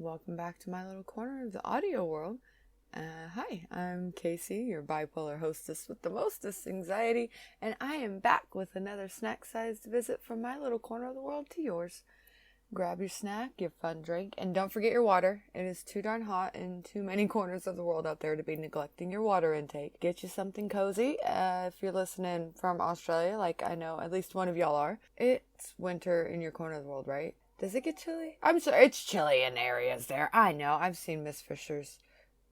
Welcome back to my little corner of the audio world. Hi, I'm Casey, your bipolar hostess with the mostest anxiety, and I am back with another snack-sized visit from my little corner of the world to yours. Grab your snack, your fun drink, and don't forget your water. It is too darn hot in too many corners of the world out there to be neglecting your water intake. Get you something cozy. If you're listening from Australia, like I know at least one of y'all are, it's winter in your corner of the world, right? Does it get chilly? I'm sorry, it's chilly in areas there. I know. I've seen Miss Fisher's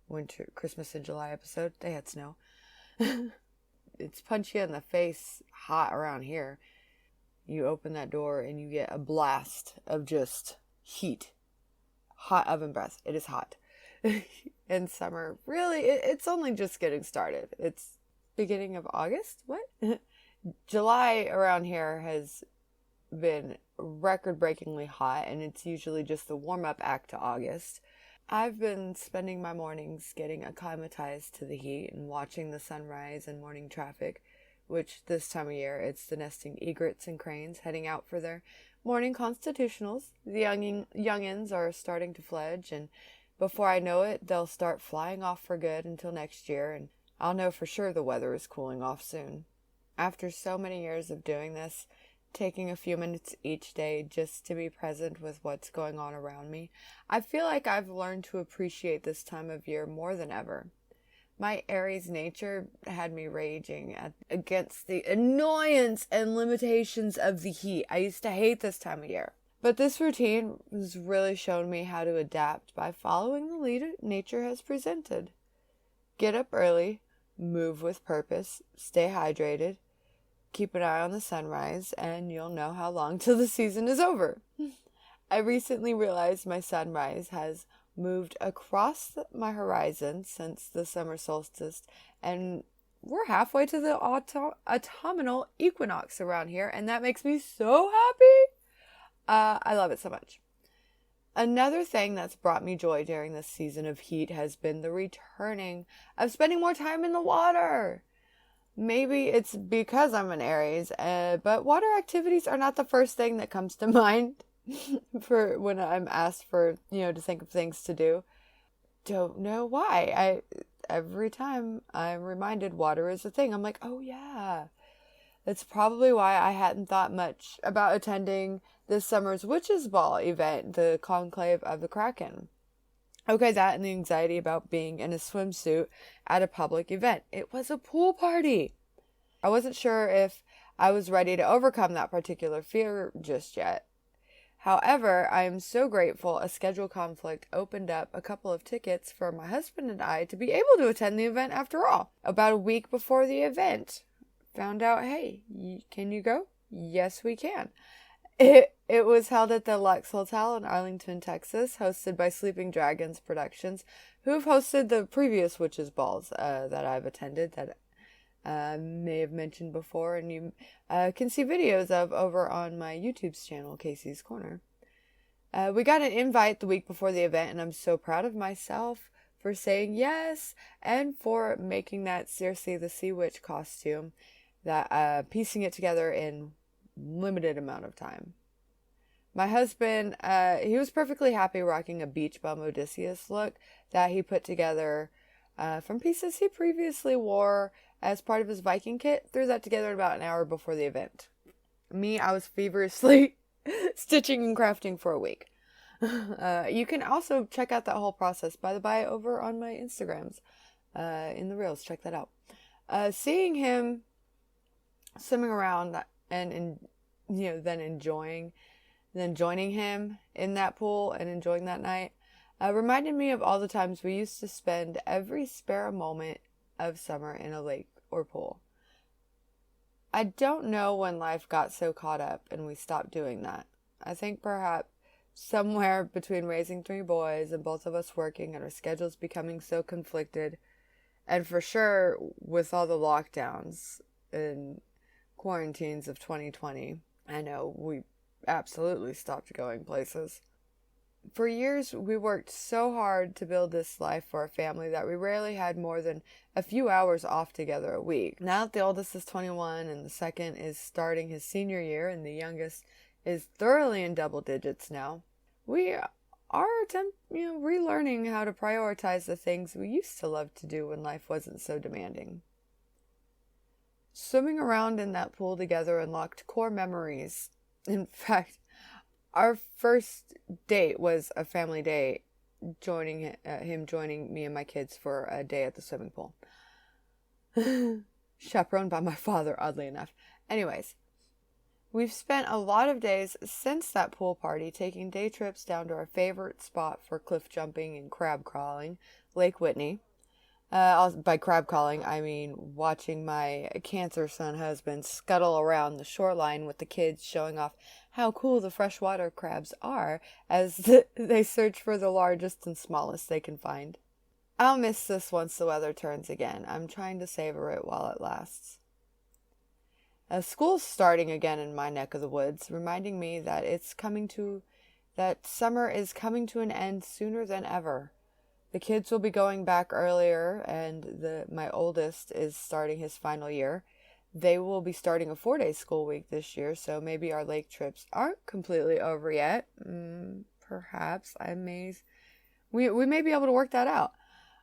winter Christmas in July episode. They had snow. It's punchy in the face, hot around here. You open that door and you get a blast of just heat. Hot oven breath. It is hot. In summer, really, it's only just getting started. It's beginning of August? What? July around here has been record-breakingly hot, and it's usually just the warm-up act to August. I've been spending my mornings getting acclimatized to the heat and watching the sunrise and morning traffic, which this time of year, it's the nesting egrets and cranes heading out for their morning constitutionals. The youngins are starting to fledge, and before I know it, they'll start flying off for good until next year, and I'll know for sure the weather is cooling off soon. After so many years of doing this, taking a few minutes each day just to be present with what's going on around me, I feel like I've learned to appreciate this time of year more than ever. My Aries nature had me raging against the annoyance and limitations of the heat. I used to hate this time of year. But this routine has really shown me how to adapt by following the lead nature has presented. Get up early, move with purpose, stay hydrated, keep an eye on the sunrise, and you'll know how long till the season is over. I recently realized my sunrise has moved across my horizon since the summer solstice, and we're halfway to the autumnal equinox around here, and that makes me so happy. I love it so much. Another thing that's brought me joy during this season of heat has been the returning of spending more time in the water. Maybe it's because I'm an Aries, but water activities are not the first thing that comes to mind for when I'm asked for, to think of things to do. Don't know why. Every time I'm reminded water is a thing, I'm like, oh yeah. That's probably why I hadn't thought much about attending this summer's Witches Ball event, the Conclave of the Kraken. Okay, that and the anxiety about being in a swimsuit at a public event. It was a pool party. I wasn't sure if I was ready to overcome that particular fear just yet. However, I am so grateful a schedule conflict opened up a couple of tickets for my husband and I to be able to attend the event after all. About a week before the event, found out, hey, can you go? Yes, we can. It was held at the Lux Hotel in Arlington, Texas, hosted by Sleeping Dragons Productions, who've hosted the previous Witches Balls that I've attended that I may have mentioned before, and you can see videos of over on my YouTube's channel, Casey's Corner. We got an invite the week before the event, and I'm so proud of myself for saying yes and for making that Circe the Sea Witch costume, that piecing it together in limited amount of time. My husband, he was perfectly happy rocking a beach bum Odysseus look that he put together from pieces he previously wore as part of his Viking kit. Threw that together in about an hour before the event. Me, I was feverishly stitching and crafting for a week. You can also check out that whole process, by the by, over on my Instagrams, in the Reels. Check that out. Seeing him swimming around and then joining him in that pool and enjoying that night reminded me of all the times we used to spend every spare moment of summer in a lake or pool. I don't know when life got so caught up and we stopped doing that. I think perhaps somewhere between raising 3 boys and both of us working and our schedules becoming so conflicted, and for sure with all the lockdowns and quarantines of 2020, I know we absolutely stopped going places. For years, we worked so hard to build this life for our family that we rarely had more than a few hours off together a week. Now that the oldest is 21 and the second is starting his senior year and the youngest is thoroughly in double digits now, we are relearning how to prioritize the things we used to love to do when life wasn't so demanding. Swimming around in that pool together unlocked core memories. In fact, our first date was a family day, him joining me and my kids for a day at the swimming pool. Chaperoned by my father, oddly enough. Anyways, we've spent a lot of days since that pool party taking day trips down to our favorite spot for cliff jumping and crab crawling, Lake Whitney. By crab crawling, I mean watching my cancer son husband scuttle around the shoreline with the kids, showing off how cool the freshwater crabs are as they search for the largest and smallest they can find. I'll miss this once the weather turns again. I'm trying to savor it while it lasts. School's starting again in my neck of the woods, reminding me that that summer is coming to an end sooner than ever. The kids will be going back earlier, and my oldest is starting his final year. They will be starting a 4-day school week this year, so maybe our lake trips aren't completely over yet. Perhaps we may be able to work that out.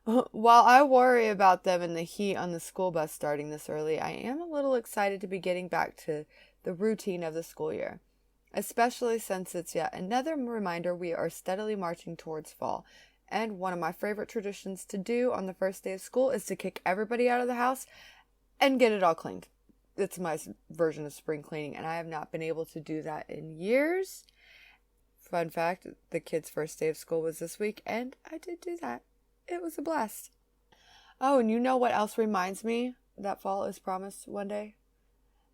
While I worry about them and the heat on the school bus starting this early, I am a little excited to be getting back to the routine of the school year, especially since it's yet another reminder we are steadily marching towards fall. And one of my favorite traditions to do on the first day of school is to kick everybody out of the house and get it all cleaned. It's my version of spring cleaning, and I have not been able to do that in years. Fun fact, the kids' first day of school was this week, and I did do that. It was a blast. Oh, and you know what else reminds me that fall is promised one day?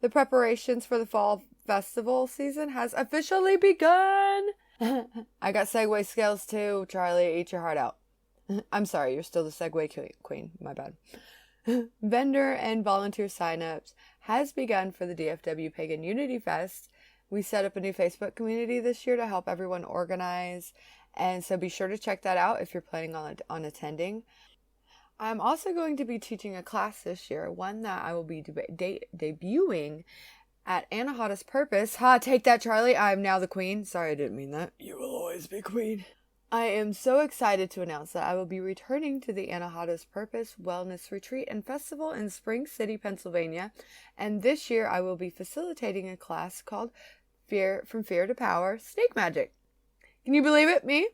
The preparations for the fall festival season has officially begun. I got Segway skills too, Charlie. Eat your heart out. I'm sorry, you're still the Segway queen. My bad. Vendor and volunteer signups has begun for the DFW Pagan Unity Fest. We set up a new Facebook community this year to help everyone organize, and so be sure to check that out if you're planning on attending. I'm also going to be teaching a class this year, one that I will be debuting at Anahata's Purpose. Take that, Charlie. I'm now the queen. Sorry, I didn't mean that. You will always be queen. I am so excited to announce that I will be returning to the Anahata's Purpose Wellness Retreat and Festival in Spring City, Pennsylvania. And this year I will be facilitating a class called From Fear to Power, Snake Magic. Can you believe it? Me?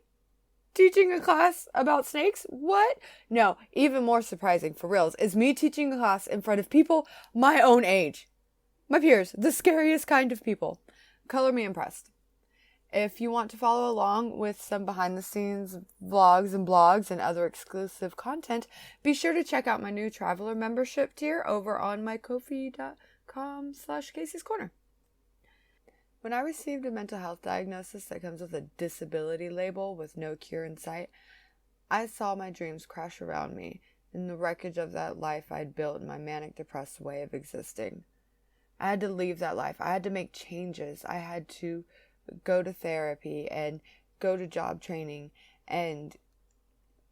Teaching a class about snakes? What? No, even more surprising for reals is me teaching a class in front of people my own age. My peers, the scariest kind of people. Color me impressed. If you want to follow along with some behind-the-scenes vlogs and blogs and other exclusive content, be sure to check out my new traveler membership tier over on my ko-fi.com/Casey's Corner. When I received a mental health diagnosis that comes with a disability label with no cure in sight, I saw my dreams crash around me in the wreckage of that life I'd built in my manic depressed way of existing. I had to leave that life. I had to make changes. I had to go to therapy and go to job training and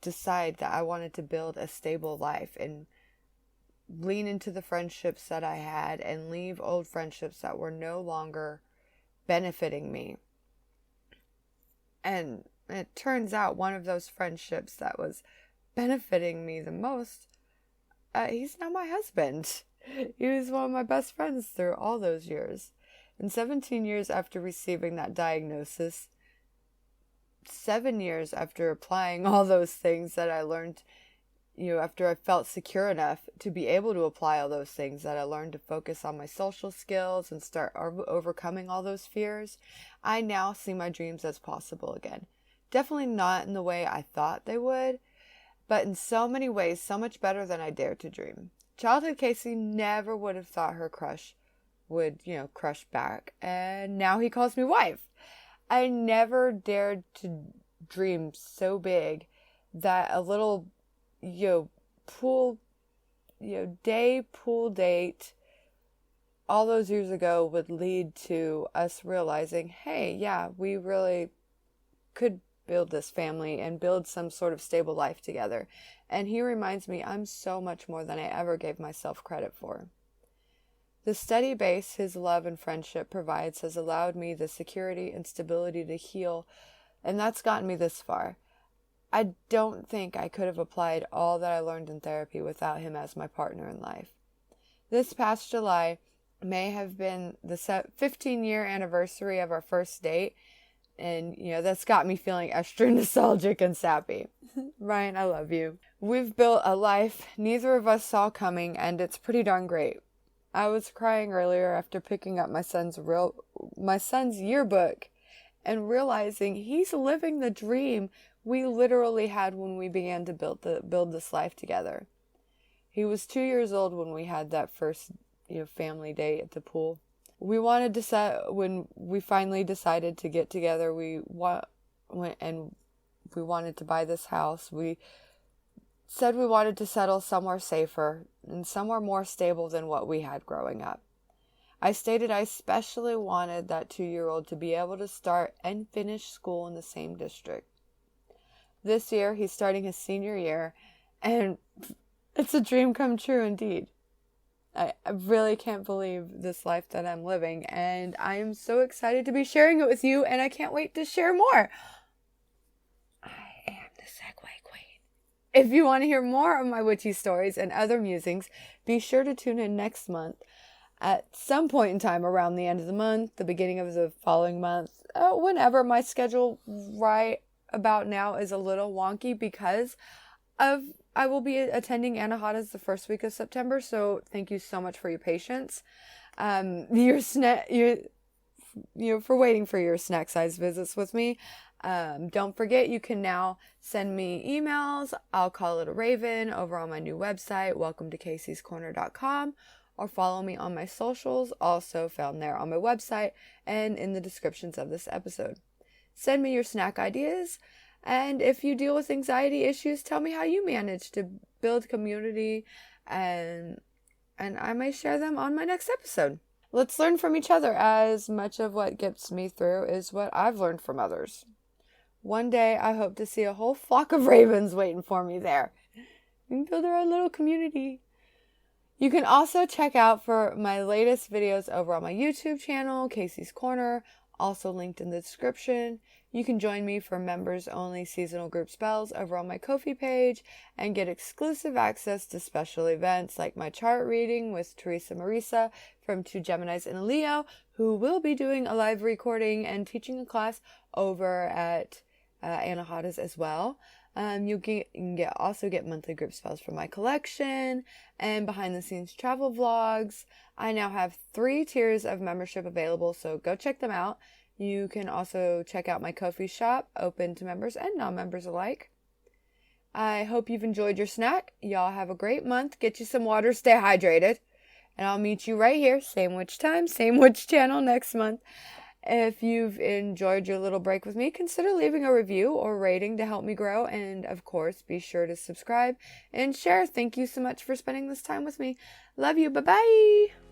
decide that I wanted to build a stable life and lean into the friendships that I had and leave old friendships that were no longer benefiting me. And it turns out one of those friendships that was benefiting me the most, he's now my husband. He was one of my best friends through all those years. And 17 years after receiving that diagnosis, 7 years after applying all those things that I learned, after I felt secure enough to be able to apply all those things that I learned to focus on my social skills and start overcoming all those fears, I now see my dreams as possible again. Definitely not in the way I thought they would, but in so many ways, so much better than I dared to dream. Childhood Casey never would have thought her crush would, crush back. And now he calls me wife. I never dared to dream so big that a little, pool date all those years ago would lead to us realizing, hey, yeah, we really could build this family and build some sort of stable life together. And he reminds me I'm so much more than I ever gave myself credit for. The steady base his love and friendship provides has allowed me the security and stability to heal And that's gotten me this far. I don't think I could have applied all that I learned in therapy without him as my partner in life. This past July may have been the 15-year anniversary of our first date, and that's got me feeling extra nostalgic and sappy. Ryan, I love you. We've built a life neither of us saw coming, and it's pretty darn great. I was crying earlier after picking up my son's yearbook and realizing he's living the dream we literally had when we began to build this life together. He was 2 years old when we had that first family date at the pool. When we finally decided to get together, we wanted to buy this house. We said we wanted to settle somewhere safer and somewhere more stable than what we had growing up. I stated I especially wanted that 2-year-old to be able to start and finish school in the same district. This year, he's starting his senior year, and it's a dream come true indeed. I really can't believe this life that I'm living, and I am so excited to be sharing it with you, and I can't wait to share more. I am the Segway Queen. If you want to hear more of my witchy stories and other musings, be sure to tune in next month at some point in time around the end of the month, the beginning of the following month, whenever. My schedule right about now is a little wonky because I will be attending Anahadas the first week of September, so thank you so much for your patience. For waiting for your snack size visits with me. Don't forget, you can now send me emails. I'll call it a raven over on my new website, welcome-to-caseyscorner.com, or follow me on my socials, also found there on my website and in the descriptions of this episode. Send me your snack ideas, and if you deal with anxiety issues, tell me how you manage to build community, and I may share them on my next episode. Let's learn from each other. As much of what gets me through is what I've learned from others. One day, I hope to see a whole flock of ravens waiting for me there. We can build our own little community. You can also check out for my latest videos over on my YouTube channel, Casey's Corner, also linked in the description. You can join me for members-only seasonal group spells over on my Ko-fi page and get exclusive access to special events like my chart reading with Teresa Marisa from Two Geminis and a Leo, who will be doing a live recording and teaching a class over at Anahadas as well. You can also get monthly group spells from my collection and behind-the-scenes travel vlogs. I now have 3 tiers of membership available, so go check them out. You can also check out my Ko-fi shop, open to members and non-members alike. I hope you've enjoyed your snack. Y'all have a great month. Get you some water, stay hydrated. And I'll meet you right here, same witch time, same witch channel next month. If you've enjoyed your little break with me, consider leaving a review or rating to help me grow. And of course, be sure to subscribe and share. Thank you so much for spending this time with me. Love you. Bye-bye.